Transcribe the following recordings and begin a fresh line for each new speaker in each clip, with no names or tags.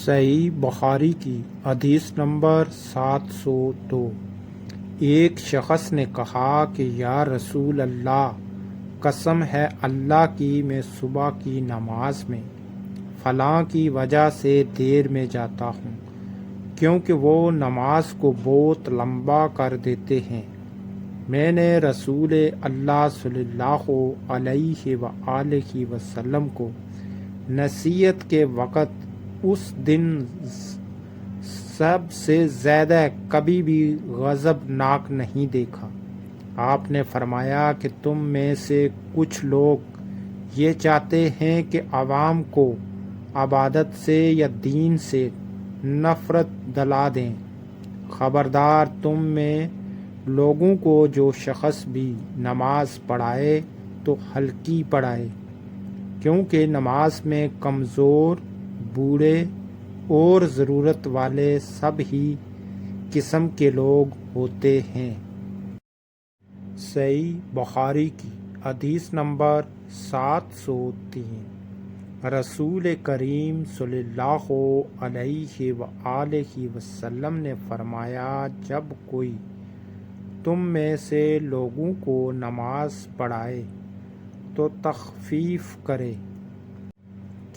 صحیح بخاری کی حدیث نمبر 702۔ ایک شخص نے کہا کہ یا رسول اللہ، قسم ہے اللہ کی، میں صبح کی نماز میں فلاں کی وجہ سے دیر میں جاتا ہوں کیونکہ وہ نماز کو بہت لمبا کر دیتے ہیں۔ میں نے رسول اللہ صلی اللہ علیہ وآلہ وسلم کو نصیحت کے وقت اس دن سب سے زیادہ کبھی بھی غضبناک نہیں دیکھا۔ آپ نے فرمایا کہ تم میں سے کچھ لوگ یہ چاہتے ہیں کہ عوام کو عبادت سے یا دین سے نفرت دلا دیں۔ خبردار تم میں لوگوں کو جو شخص بھی نماز پڑھائے تو ہلکی پڑھائے، کیونکہ نماز میں کمزور، بوڑھے اور ضرورت والے سب ہی قسم کے لوگ ہوتے ہیں۔ صحیح بخاری کی حدیث نمبر 703۔ رسول کریم صلی اللہ علیہ وآلہ وسلم نے فرمایا، جب کوئی تم میں سے لوگوں کو نماز پڑھائے تو تخفیف کرے،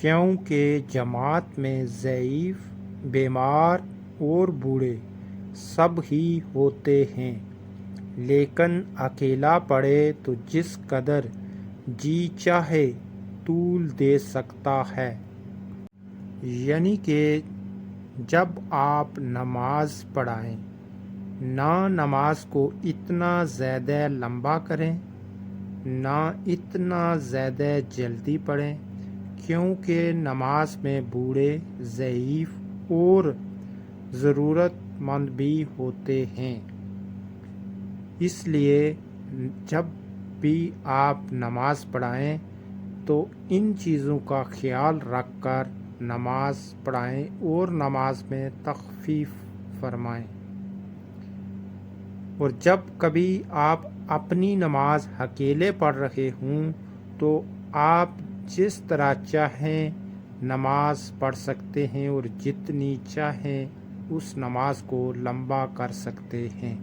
کیونکہ جماعت میں ضعیف، بیمار اور بوڑھے سب ہی ہوتے ہیں، لیکن اکیلا پڑھے تو جس قدر جی چاہے طول دے سکتا ہے۔ یعنی کہ جب آپ نماز پڑھائیں، نہ نماز کو اتنا زیادہ لمبا کریں، نہ اتنا زیادہ جلدی پڑھیں، کیونکہ نماز میں بوڑھے، ضعیف اور ضرورت مند بھی ہوتے ہیں۔ اس لیے جب بھی آپ نماز پڑھائیں تو ان چیزوں کا خیال رکھ کر نماز پڑھائیں اور نماز میں تخفیف فرمائیں۔ اور جب کبھی آپ اپنی نماز اکیلے پڑھ رہے ہوں تو آپ جس طرح چاہیں نماز پڑھ سکتے ہیں اور جتنی چاہیں اس نماز کو لمبا کر سکتے ہیں۔